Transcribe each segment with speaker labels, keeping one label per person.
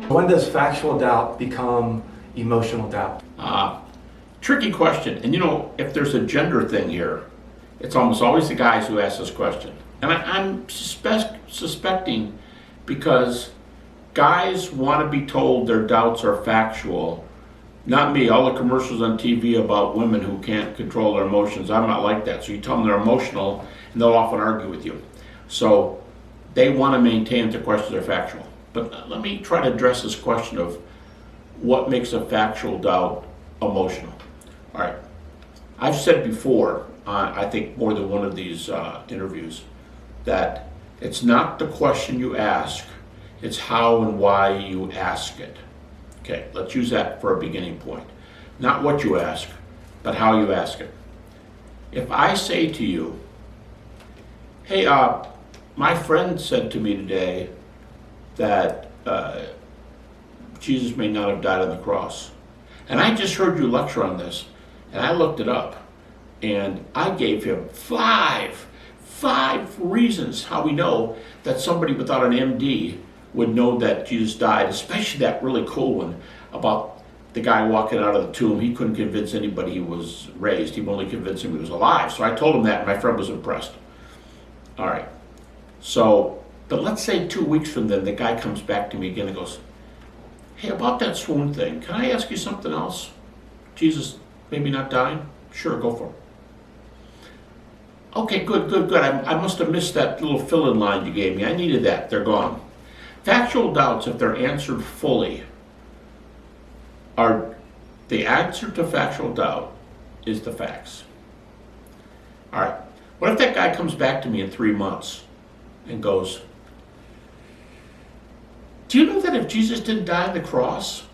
Speaker 1: When does factual doubt become emotional doubt?
Speaker 2: Tricky question. And if there's a gender thing here, it's almost always the guys who ask this question. And I'm suspecting because guys want to be told their doubts are factual. Not me. All the commercials on TV about women who can't control their emotions, I'm not like that. So you tell them they're emotional, and they'll often argue with you. So they want to maintain that the questions are factual. But let me try to address this question of what makes a factual doubt emotional. All right. I've said before, I think more than one of these interviews, that it's not the question you ask, it's how and why you ask it. Okay, let's use that for a beginning point. Not what you ask, but how you ask it. If I say to you, hey, my friend said to me today that Jesus may not have died on the cross. And I just heard you lecture on this, and I looked it up, and I gave him five reasons how we know that somebody without an MD would know that Jesus died, especially that really cool one about the guy walking out of the tomb. He couldn't convince anybody he was raised. He would only convince him he was alive. So I told him that, and my friend was impressed. All right. So, but let's say 2 weeks from then, the guy comes back to me again and goes, hey, about that swoon thing, can I ask you something else? Jesus maybe not dying? Sure, go for it. Okay, good. I must have missed that little fill-in line you gave me. I needed that. They're gone. Factual doubts, if they're answered fully, are the answer to factual doubt is the facts. All right. What if that guy comes back to me in 3 months and goes, do you know that if Jesus didn't die on the cross,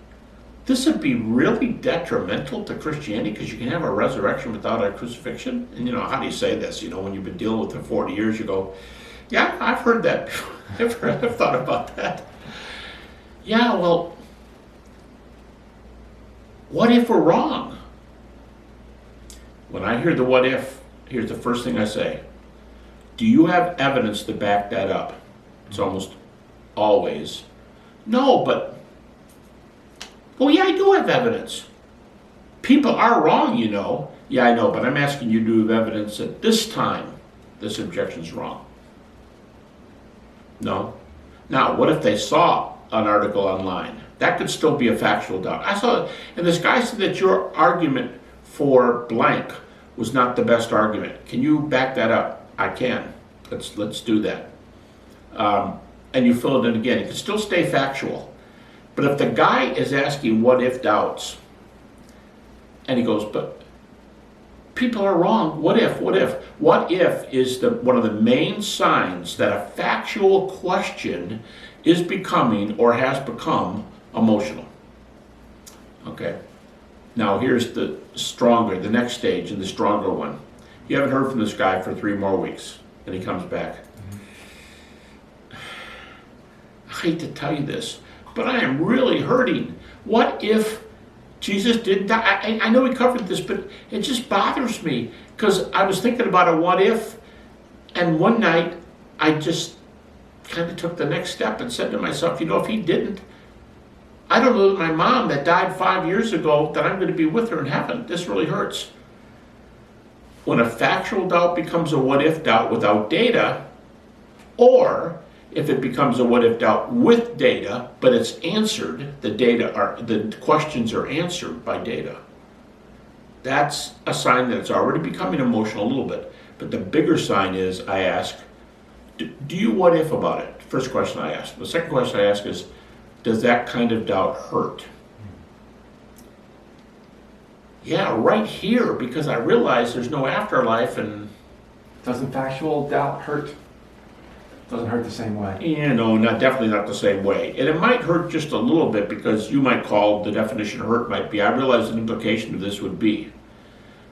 Speaker 2: this would be really detrimental to Christianity because you can have a resurrection without a crucifixion? And how do you say this? When you've been dealing with it for 40 years, you go, yeah, I've heard that before. I've thought about that. Yeah, well, what if we're wrong? When I hear the what if, here's the first thing I say. Do you have evidence to back that up? It's almost always, no, but, well, yeah, I do have evidence. People are wrong, Yeah, I know, but I'm asking you to have evidence that this time this objection's wrong. No. Now, what if they saw an article online? That could still be a factual doubt. I saw it, and this guy said that your argument for blank was not the best argument. Can you back that up? I can. Let's do that. And you fill it in again. It can still stay factual. But if the guy is asking what if doubts, and he goes, but people are wrong. What if? What if is one of the main signs that a factual question is becoming or has become emotional. Okay. Now here's the next stage and the stronger one. You haven't heard from this guy for 3 more weeks, and he comes back. I hate to tell you this, but I am really hurting. What if Jesus didn't die? I know we covered this, but it just bothers me because I was thinking about a what if, and one night I just kind of took the next step and said to myself, if he didn't, I don't know that my mom that died 5 years ago, that I'm going to be with her in heaven. This really hurts. When a factual doubt becomes a what if doubt without data, or if it becomes a what if doubt with data, but it's answered, the questions are answered by data. That's a sign that it's already becoming emotional a little bit. But the bigger sign is I ask, do you what if about it? First question I ask. The second question I ask is, does that kind of doubt hurt? Yeah, right here, because I realize there's no afterlife. And
Speaker 1: doesn't factual doubt hurt? Doesn't hurt the same way.
Speaker 2: Yeah, no, definitely not the same way. And it might hurt just a little bit because you might call the definition of hurt might be, I realize an implication of this would be.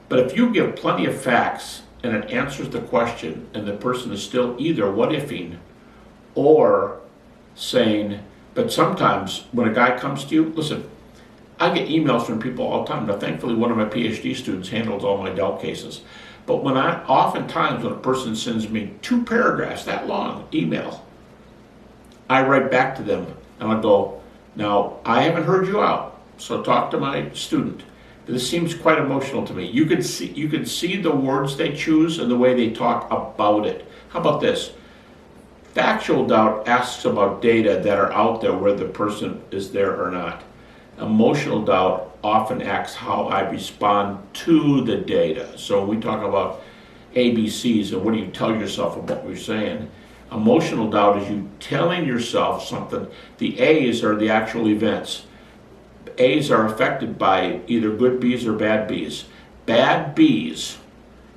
Speaker 2: But if you give plenty of facts and it answers the question and the person is still either what-ifing or saying, but sometimes when a guy comes to you, listen, I get emails from people all the time. Now, thankfully, one of my PhD students handles all my doubt cases. But oftentimes when a person sends me 2 paragraphs, that long email, I write back to them and I go, now, I haven't heard you out, so talk to my student. This seems quite emotional to me. You can see the words they choose and the way they talk about it. How about this? Factual doubt asks about data that are out there, whether the person is there or not. Emotional doubt often asks how I respond to the data. So when we talk about ABCs and what do you tell yourself about what you're saying, emotional doubt is you telling yourself something. The A's are the actual events. A's are affected by either good B's or bad B's. Bad B's,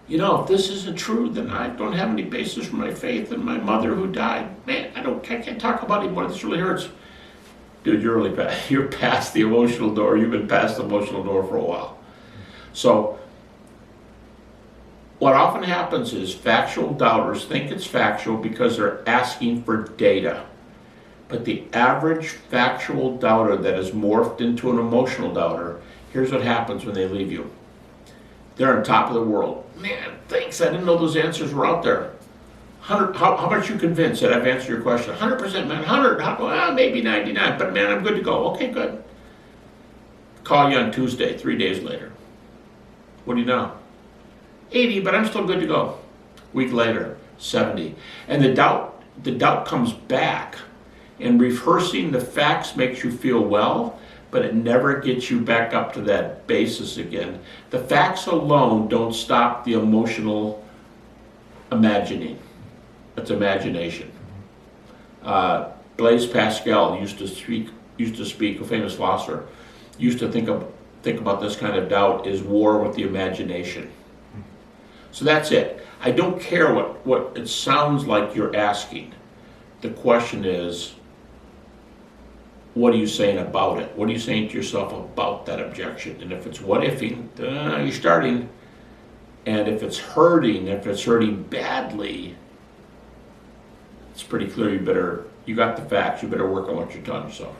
Speaker 2: if this isn't true, then I don't have any basis for my faith in my mother who died. Man, I can't talk about it anymore. This really hurts. Dude, you're past the emotional door. You've been past the emotional door for a while. So what often happens is factual doubters think it's factual because they're asking for data. But the average factual doubter that is morphed into an emotional doubter, here's what happens when they leave you. They're on top of the world. Man, thanks, I didn't know those answers were out there. How much you convinced that I've answered your question? 100%, man, 100, maybe 99, but man, I'm good to go. Okay, good. Call you on Tuesday, 3 days later. What do you know? 80, but I'm still good to go. Week later, 70. And the doubt comes back. And rehearsing the facts makes you feel well, but it never gets you back up to that basis again. The facts alone don't stop the emotional imagining. It's imagination. Blaise Pascal used to speak, a famous philosopher, used to think about this kind of doubt is war with the imagination. So that's it. I don't care what it sounds like you're asking. The question is, what are you saying about it? What are you saying to yourself about that objection? And if it's what ifing, you're starting. And if it's hurting badly, it's pretty clear you got the facts, you better work on what you're telling yourself.